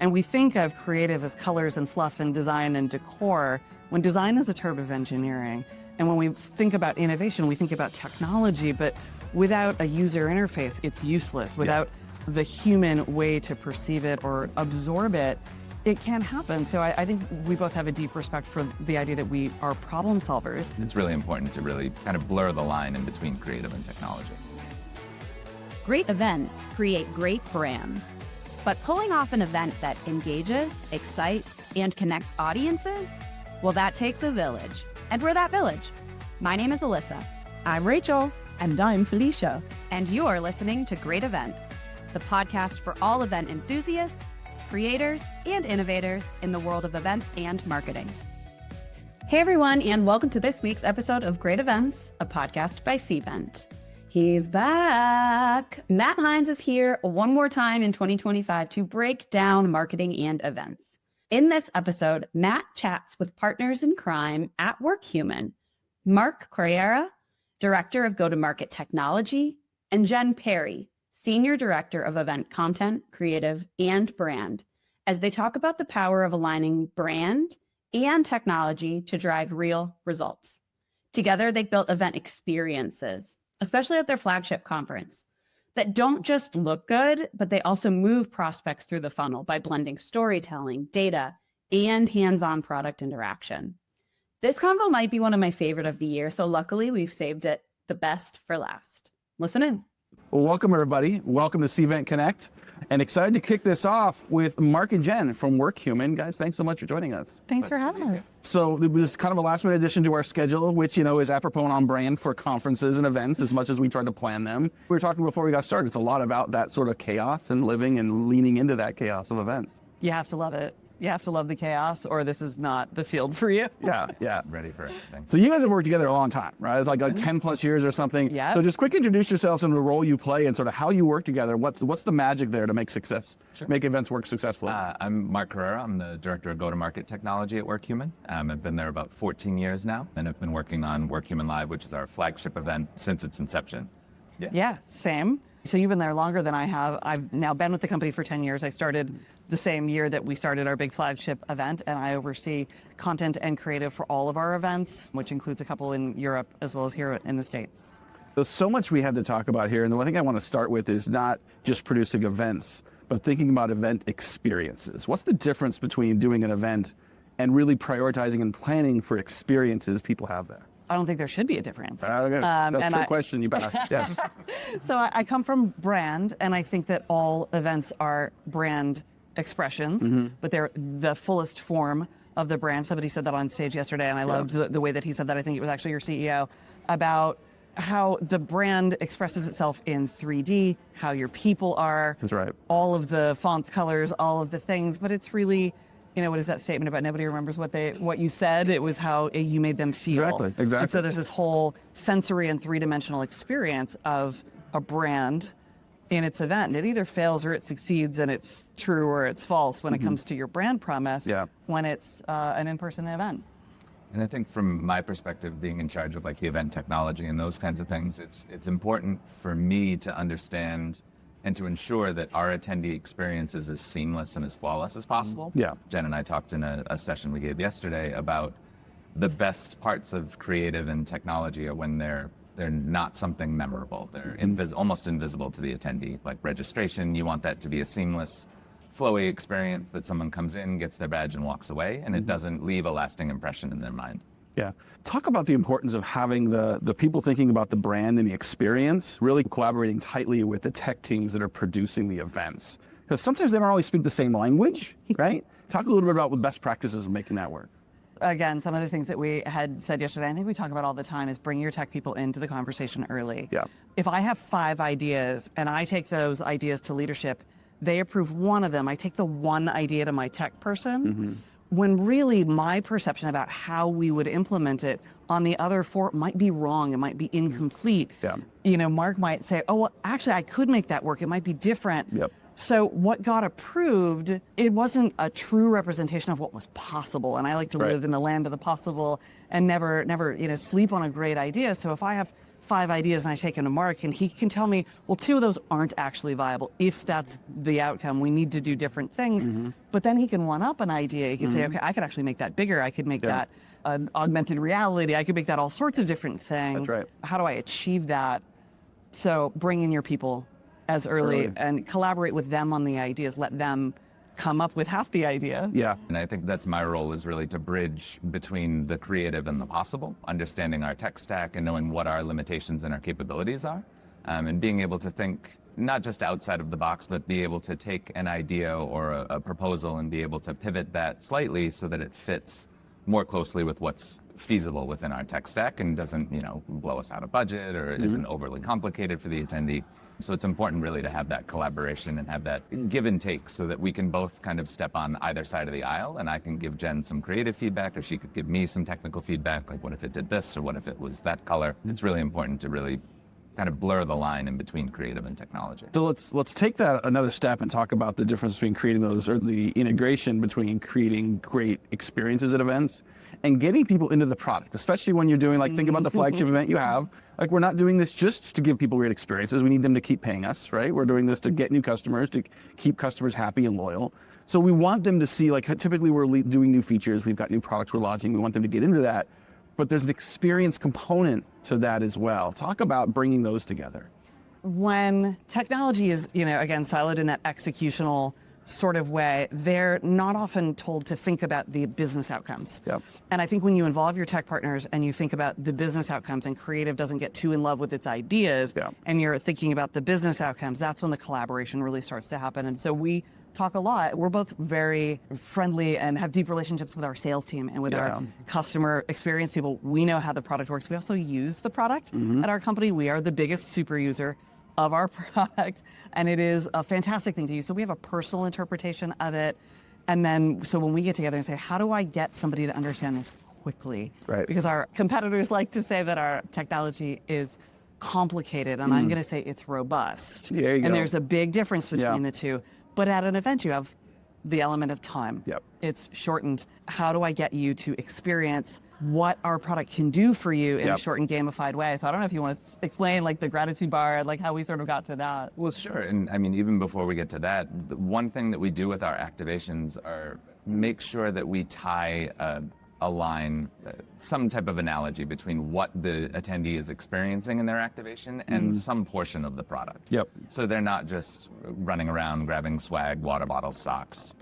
And we think of creative as colors and fluff and design and decor, when design is a term of engineering. And when we think about innovation, we think about technology, but without a user interface, it's useless. Without the human way to perceive it or absorb it, it can't happen. So I think we both have a deep respect for the idea that we are problem solvers. It's really important to really kind of blur the line in between creative and technology. Great events create great brands. But pulling off an event that engages, excites, and connects audiences, well, that takes a village. And we're that village. My name is Alyssa. I'm Rachel. And I'm Felicia. And you're listening to Great Events, the podcast for all event enthusiasts, creators, and innovators in the world of events and marketing. Hey, everyone, and welcome to this week's episode of Great Events, a podcast by Cvent. He's back. Matt Heinz is here one more time in 2025 to break down marketing and events. In this episode, Matt chats with partners in crime at Workhuman, Mark Correira, Director of Go-to-Market Technology, and Jen Perry, Senior Director of Event Content, Creative, and Brand, as they talk about the power of aligning brand and technology to drive real results. Together, they've built event experiences, especially at their flagship conference, that don't just look good, but they also move prospects through the funnel by blending storytelling, data, and hands-on product interaction. This convo might be one of my favorite of the year, so luckily we've saved it the best for last. Listen in. Well, welcome everybody. Welcome to Cvent CONNECT, and excited to kick this off with Mark and Jen from Workhuman. Guys, thanks so much for joining us. Thanks for having us. So this is kind of a last-minute addition to our schedule, which, is apropos and on brand for conferences and events as much as we try to plan them. We were talking before we got started. It's a lot about that sort of chaos and living and leaning into that chaos of events. You have to love it. You have to love the chaos, or this is not the field for you. Yeah. Ready for everything. So you guys have worked together a long time, right? It's like 10 plus years or something. Yeah. So just quick introduce yourselves and the role you play and sort of how you work together. What's the magic there to make make events work successfully? I'm Mark Correira. I'm the Director of Go-to-Market Technology at Workhuman. I've been there about 14 years now, and I've been working on Workhuman Live, which is our flagship event since its inception. Yeah, same. So you've been there longer than I have. I've now been with the company for 10 years. I started the same year that we started our big flagship event, and I oversee content and creative for all of our events, which includes a couple in Europe as well as here in the States. There's so much we have to talk about here, and the one thing I want to start with is not just producing events, but thinking about event experiences. What's the difference between doing an event and really prioritizing and planning for experiences people have there? I don't think there should be a difference. That's a question you asked. Yes. So I come from brand, and I think that all events are brand expressions, but they're the fullest form of the brand. Somebody said that on stage yesterday, and I loved the way that he said that. I think it was actually your CEO, about how the brand expresses itself in 3D, how your people are. That's right. All of the fonts, colors, all of the things, but it's really, what is that statement about nobody remembers what you said? It was how you made them feel. Exactly. And so there's this whole sensory and three-dimensional experience of a brand in its event. And it either fails or it succeeds, and it's true or it's false when it comes to your brand promise when it's an in-person event. And I think from my perspective, being in charge of the event technology and those kinds of things, it's important for me to understand and to ensure that our attendee experience is as seamless and as flawless as possible. Yeah. Jen and I talked in a session we gave yesterday about the best parts of creative and technology are when they're not something memorable. They're almost invisible to the attendee. Like registration, you want that to be a seamless, flowy experience that someone comes in, gets their badge, and walks away, and it doesn't leave a lasting impression in their mind. Yeah. Talk about the importance of having the people thinking about the brand and the experience, really collaborating tightly with the tech teams that are producing the events. Because sometimes they don't always speak the same language, right? Talk a little bit about the best practices of making that work. Again, some of the things that we had said yesterday, I think we talk about all the time, is bring your tech people into the conversation early. Yeah. If I have 5 ideas and I take those ideas to leadership, they approve one of them. I take the one idea to my tech person. When really my perception about how we would implement it on the other 4 might be wrong, it might be incomplete. Yeah. Mark might say, oh, well, actually, I could make that work. It might be different. Yep. So what got approved, it wasn't a true representation of what was possible. And I like to live in the land of the possible and never sleep on a great idea. So if I have 5 ideas and I take them to Mark, and he can tell me, well, 2 of those aren't actually viable. If that's the outcome, we need to do different things. But then he can one up an idea. He can say, okay, I could actually make that bigger. I could make that an augmented reality. I could make that all sorts of different things. That's right. How do I achieve that? So bring in your people as early and collaborate with them on the ideas. Let them come up with half the idea. Yeah. And I think that's my role, is really to bridge between the creative and the possible, understanding our tech stack and knowing what our limitations and our capabilities are, and being able to think not just outside of the box, but be able to take an idea or a proposal and be able to pivot that slightly so that it fits more closely with what's feasible within our tech stack and doesn't, blow us out of budget or isn't overly complicated for the attendee. So it's important really to have that collaboration and have that give and take so that we can both kind of step on either side of the aisle, and I can give Jen some creative feedback or she could give me some technical feedback, like what if it did this or what if it was that color. It's really important to really kind of blur the line in between creative and technology. So let's take that another step and talk about the difference between creating those, or the integration between creating great experiences at events and getting people into the product, especially when you're doing, like, think about the flagship event you have. Like, we're not doing this just to give people great experiences. We need them to keep paying us, right? We're doing this to get new customers, to keep customers happy and loyal. So we want them to see, like, typically we're doing new features, we've got new products we're launching, we want them to get into that. But there's an experience component to that as well. Talk about bringing those together. When technology is, again, siloed in that executional sort of way, they're not often told to think about the business outcomes. Yep. And I think when you involve your tech partners and you think about the business outcomes, and creative doesn't get too in love with its ideas, and you're thinking about the business outcomes, that's when the collaboration really starts to happen. And so we talk a lot. We're both very friendly and have deep relationships with our sales team and with our customer experience people. We know how the product works. We also use the product at our company. We are the biggest super user of our product, and it is a fantastic thing to use. So we have a personal interpretation of it. And then, so when we get together and say, how do I get somebody to understand this quickly? Right. Because our competitors like to say that our technology is complicated, and I'm going to say it's robust. There you go. And there's a big difference between the two. But at an event, you have the element of time. Yep. It's shortened. How do I get you to experience what our product can do for you in a shortened, gamified way? So I don't know if you want to explain, like, the gratitude bar, like how we sort of got to that. Well, sure. And I mean, even before we get to that, the one thing that we do with our activations are make sure that we tie a line, some type of analogy between what the attendee is experiencing in their activation and some portion of the product. Yep. So they're not just running around grabbing swag, water bottles, socks,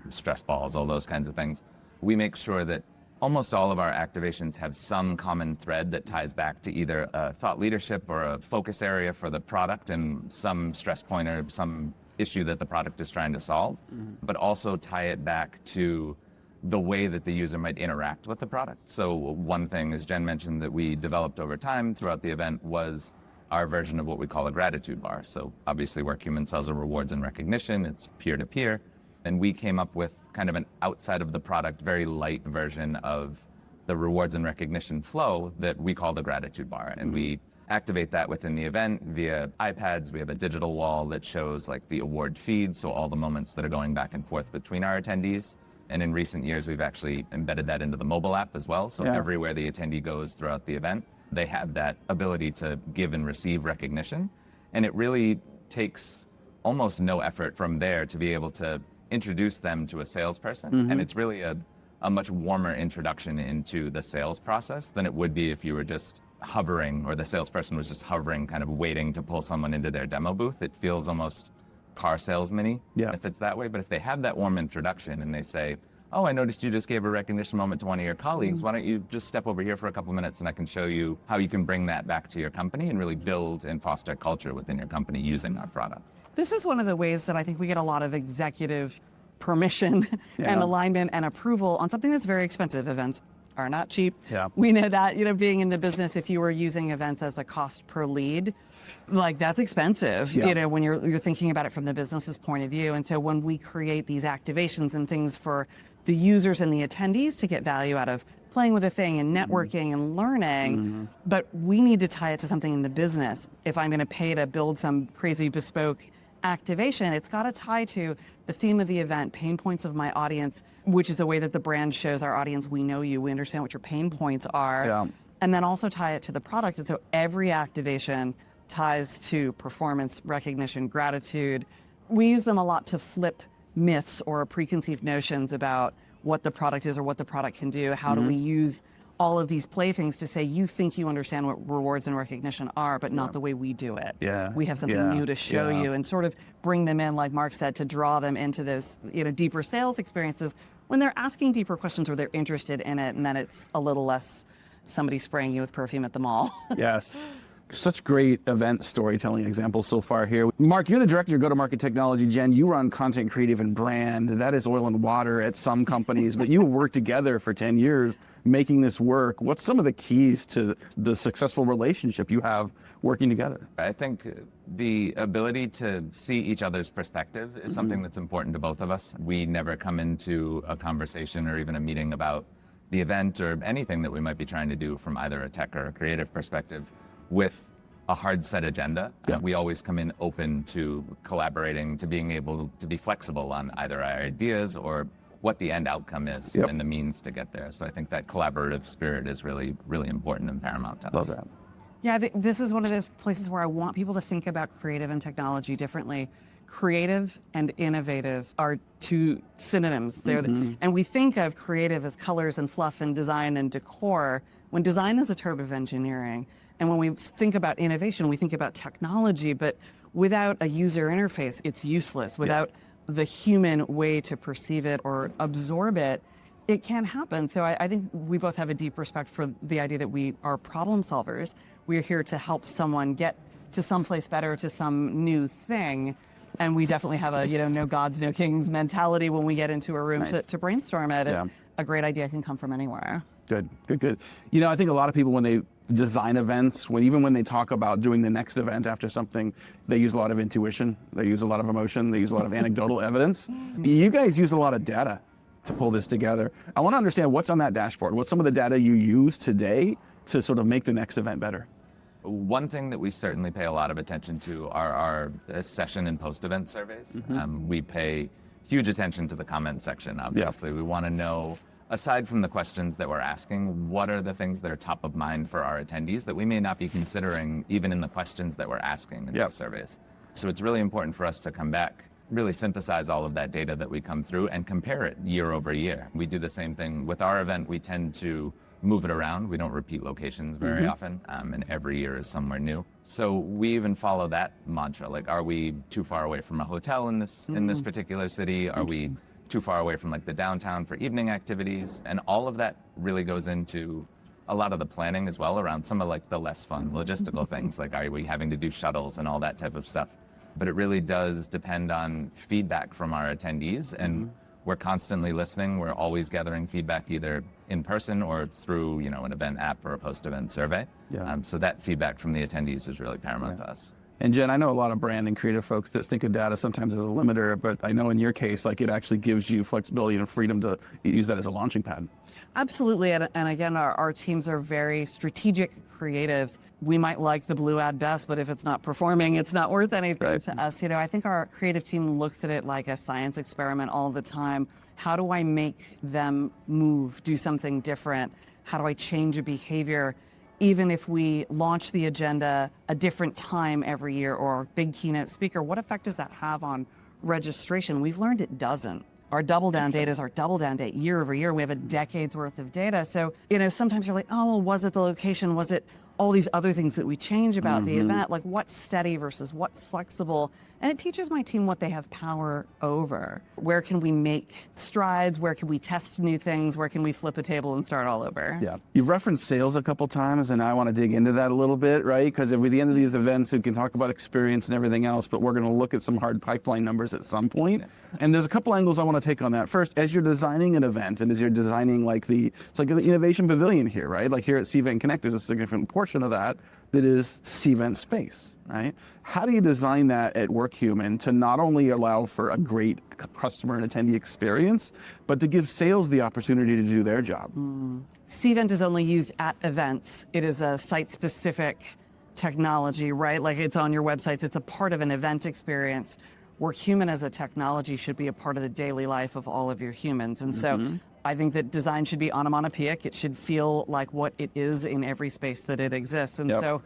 stress balls, all those kinds of things. We make sure that almost all of our activations have some common thread that ties back to either a thought leadership or a focus area for the product and some stress pointer, some issue that the product is trying to solve, but also tie it back to the way that the user might interact with the product. So one thing, as Jen mentioned, that we developed over time throughout the event was our version of what we call a gratitude bar. So obviously Workhuman sells a rewards and recognition, it's peer-to-peer, and we came up with kind of an outside of the product, very light version of the rewards and recognition flow that we call the gratitude bar. And we activate that within the event via iPads. We have a digital wall that shows, like, the award feed, so all the moments that are going back and forth between our attendees. And in recent years, we've actually embedded that into the mobile app as well. So everywhere the attendee goes throughout the event, they have that ability to give and receive recognition. And it really takes almost no effort from there to be able to introduce them to a salesperson. And it's really a much warmer introduction into the sales process than it would be if you were just hovering, or the salesperson was just hovering, kind of waiting to pull someone into their demo booth. It feels almost car salesman-y if it's that way. But if they have that warm introduction and they say, oh, I noticed you just gave a recognition moment to one of your colleagues. Why don't you just step over here for a couple minutes and I can show you how you can bring that back to your company and really build and foster culture within your company using our product. This is one of the ways that I think we get a lot of executive permission and alignment and approval on something that's very expensive. Events are not cheap. We know that, being in the business, if you were using events as a cost per lead, like, that's expensive, when you're thinking about it from the business's point of view. And so when we create these activations and things for the users and the attendees to get value out of playing with a thing and networking and learning, but we need to tie it to something in the business. If I'm going to pay to build some crazy bespoke activation, it's got to tie to the theme of the event, pain points of my audience, which is a way that the brand shows our audience, we know you, we understand what your pain points are. and then also tie it to the product. And so every activation ties to performance, recognition, gratitude. We use them a lot to flip myths or preconceived notions about what the product is or what the product can do. How do we use all of these playthings to say, you think you understand what rewards and recognition are, but not the way we do it. Yeah. We have something new to show you, and sort of bring them in, like Mark said, to draw them into those deeper sales experiences when they're asking deeper questions or they're interested in it, and then it's a little less somebody spraying you with perfume at the mall. Yes. Such great event storytelling examples so far here. Mark, you're the director of go-to-market technology. Jen, you run content creative and brand. That is oil and water at some companies, but you worked together for 10 years making this work. What's some of the keys to the successful relationship you have working together? I think the ability to see each other's perspective is something that's important to both of us. We never come into a conversation or even a meeting about the event or anything that we might be trying to do from either a tech or a creative perspective with a hard set agenda. We always come in open to collaborating, to being able to be flexible on either our ideas or what the end outcome is and the means to get there. So I think that collaborative spirit is really, really important and paramount to us. Love that. Yeah, this is one of those places where I want people to think about creative and technology differently. Creative and innovative are two synonyms. And we think of creative as colors and fluff and design and decor, when design is a term of engineering. And when we think about innovation, we think about technology, but without a user interface, it's useless. Without the human way to perceive it or absorb it, it can't happen. So I think we both have a deep respect for the idea that we are problem solvers. We're here to help someone get to someplace better, to some new thing. And we definitely have a no gods, no kings mentality when we get into a room to brainstorm it. It's a great idea can come from anywhere. Good. I think a lot of people, when they design events, even when they talk about doing the next event after something, they use a lot of intuition, they use a lot of emotion, they use a lot of anecdotal evidence. You guys use a lot of data to pull this together. I want to understand what's on that dashboard. What's some of the data you use today to sort of make the next event better? One thing that we certainly pay a lot of attention to are our session and post-event surveys. We pay huge attention to the comment section, obviously. We want to know, aside from the questions that we're asking, what are the things that are top of mind for our attendees that we may not be considering even in the questions that we're asking in those surveys. So it's really important for us to come back, really synthesize all of that data that we come through and compare it year over year. We do the same thing with our event. We tend to move it around. We don't repeat locations very often, and every year is somewhere new. So we even follow that mantra. Like, are we too far away from a hotel in this particular city? Are we too far away from like the downtown for evening activities? And all of that really goes into a lot of the planning as well around some of like the less fun logistical things, like are we having to do shuttles and all that type of stuff. But it really does depend on feedback from our attendees, and we're constantly listening. We're always gathering feedback either in person or through an event app or a post-event survey. So that feedback from the attendees is really paramount to us. And Jen, I know a lot of brand and creative folks that think of data sometimes as a limiter, but I know in your case, like, it actually gives you flexibility and freedom to use that as a launching pad. Absolutely, and again, our teams are very strategic creatives. We might like the blue ad best, but if it's not performing, it's not worth anything to us. I think our creative team looks at it like a science experiment all the time. How do I make them move, do something different? How do I change a behavior? Even if we launch the agenda a different time every year or big keynote speaker, what effect does that have on registration? We've learned it doesn't. Our double down data is our double down date year over year. We have a decade's worth of data. So, sometimes you're like, oh, well, was it the location? Was it all these other things that we change about the event? Like, what's steady versus what's flexible? And it teaches my team what they have power over. Where can we make strides? Where can we test new things? Where can we flip a table and start all over? Yeah. You've referenced sales a couple times, and I want to dig into that a little bit, right? Because at the end of these events, we can talk about experience and everything else, but we're going to look at some hard pipeline numbers at some point. And there's a couple angles I want to take on that. First, as you're designing an event and as you're designing it's like the innovation pavilion here, right? Like here at Cvent CONNECT, there's a significant portion of that is Cvent space, right? How do you design that at Workhuman to not only allow for a great customer and attendee experience, but to give sales the opportunity to do their job? Cvent is only used at events. It is a site-specific technology, right? Like, it's on your websites. It's a part of an event experience. Workhuman as a technology should be a part of the daily life of all of your humans. And so I think that design should be onomatopoeic. It should feel like what it is in every space that it exists. And so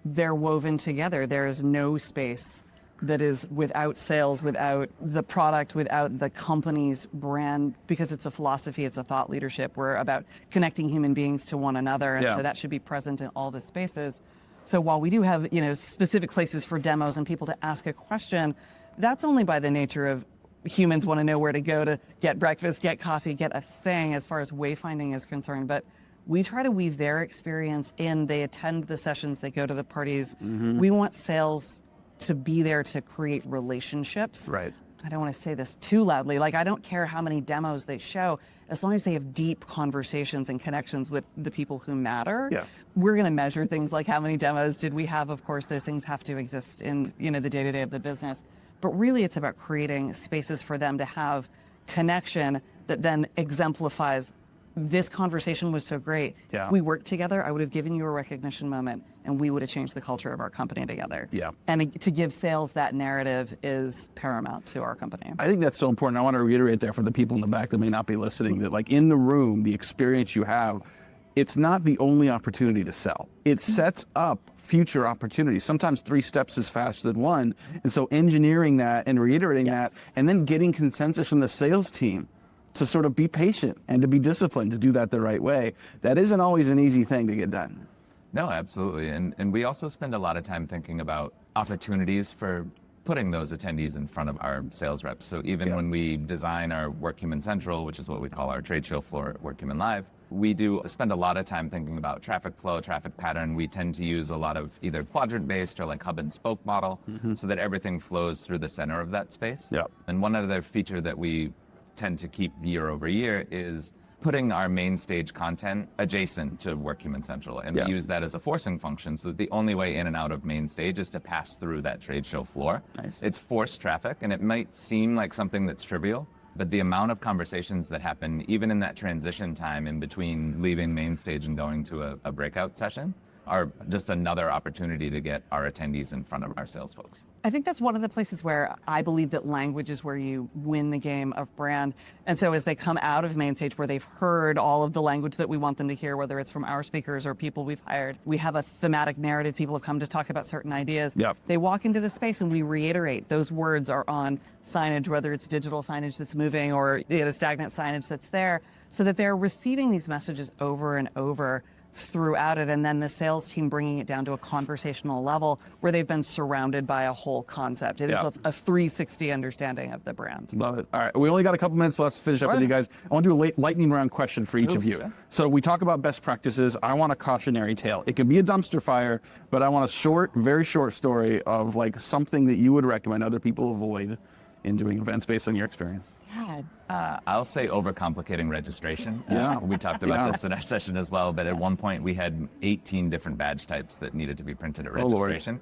they're woven together. There is no space that is without sales, without the product, without the company's brand, because it's a philosophy, it's a thought leadership. We're about connecting human beings to one another. And so that should be present in all the spaces. So while we do have, specific places for demos and people to ask a question, that's only by the nature of humans want to know where to go to get breakfast, get coffee, get a thing as far as wayfinding is concerned. But we try to weave their experience in. They attend the sessions, they go to the parties. We want sales to be there to create relationships. Right. I don't want to say this too loudly. Like, I don't care how many demos they show, as long as they have deep conversations and connections with the people who matter. Yeah. We're going to measure things like how many demos did we have. Of course, those things have to exist in, the day-to-day of the business. But really, it's about creating spaces for them to have connection that then exemplifies, this conversation was so great. Yeah. If we worked together, I would have given you a recognition moment, and we would have changed the culture of our company together. Yeah. And to give sales that narrative is paramount to our company. I think that's so important. I want to reiterate that for the people in the back that may not be listening, that like in the room, the experience you have, it's not the only opportunity to sell. It sets up future opportunities. Sometimes 3 steps is faster than 1. And so engineering that and reiterating that, and then getting consensus from the sales team to sort of be patient and to be disciplined to do that the right way. That isn't always an easy thing to get done. No, absolutely. And we also spend a lot of time thinking about opportunities for putting those attendees in front of our sales reps. So even when we design our Workhuman Central, which is what we call our trade show floor at Workhuman Live, we do spend a lot of time thinking about traffic flow, traffic pattern. We tend to use a lot of either quadrant-based or like hub and spoke model so that everything flows through the center of that space. And one other feature that we tend to keep year over year is putting our main stage content adjacent to Workhuman Central. And we use that as a forcing function, so that the only way in and out of main stage is to pass through that trade show floor. It's forced traffic, and it might seem like something that's trivial, but the amount of conversations that happen even in that transition time in between leaving main stage and going to a breakout session are just another opportunity to get our attendees in front of our sales folks. I think that's one of the places where I believe that language is where you win the game of brand. And so as they come out of main stage, where they've heard all of the language that we want them to hear, whether it's from our speakers or people we've hired, we have a thematic narrative. People have come to talk about certain ideas. They walk into the space and we reiterate. Those words are on signage, whether it's digital signage that's moving or stagnant signage that's there, so that they're receiving these messages over and over throughout it, and then the sales team bringing it down to a conversational level where they've been surrounded by a whole concept. It is a 360 understanding of the brand. Love it. All right, we only got a couple minutes left to finish up with you guys. I want to do a lightning round question for each of you. Sure. So we talk about best practices. I want a cautionary tale. It can be a dumpster fire, but I want a short, very short story of like something that you would recommend other people avoid in doing events based on your experience. I'll say overcomplicating registration. We talked about this in our session as well, but at one point we had 18 different badge types that needed to be printed at registration.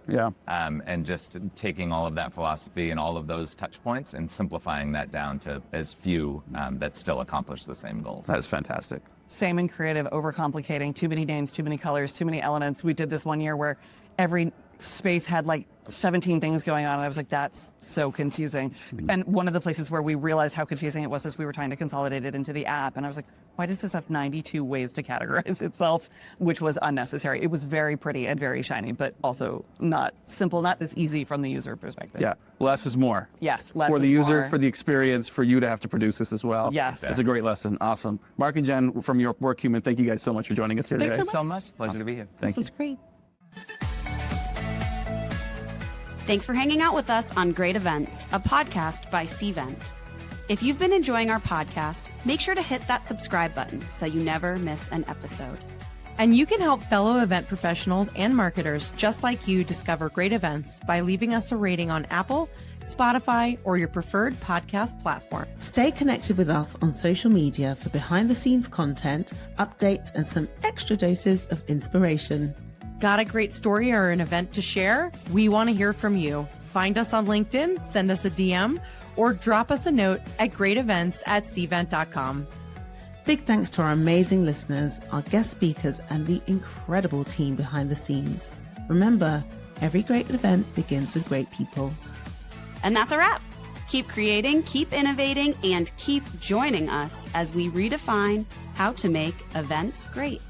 And just taking all of that philosophy and all of those touch points and simplifying that down to as few that still accomplish the same goals. That's fantastic. Same in creative, overcomplicating, too many names, too many colors, too many elements. We did this one year where every space had like 17 things going on, and I was like, that's so confusing. And one of the places where we realized how confusing it was is we were trying to consolidate it into the app, and I was like, why does this have 92 ways to categorize itself, which was unnecessary. It was very pretty and very shiny, but also not simple, not as easy from the user perspective. Less is more. Yes, less for the is user, more. for the experience, for you to have to produce this as well. Yes. It's a great lesson. Awesome. Mark and Jen from your Workhuman, thank you guys so much for joining us here today. Thanks so much. Pleasure to be here. Thank you. This was great. Thanks for hanging out with us on Great Events, a podcast by Cvent. If you've been enjoying our podcast, make sure to hit that subscribe button so you never miss an episode. And you can help fellow event professionals and marketers just like you discover great events by leaving us a rating on Apple, Spotify, or your preferred podcast platform. Stay connected with us on social media for behind-the-scenes content, updates, and some extra doses of inspiration. Got a great story or an event to share? We want to hear from you. Find us on LinkedIn, send us a DM, or drop us a note at greatevents@cvent.com. Big thanks to our amazing listeners, our guest speakers, and the incredible team behind the scenes. Remember, every great event begins with great people. And that's a wrap. Keep creating, keep innovating, and keep joining us as we redefine how to make events great.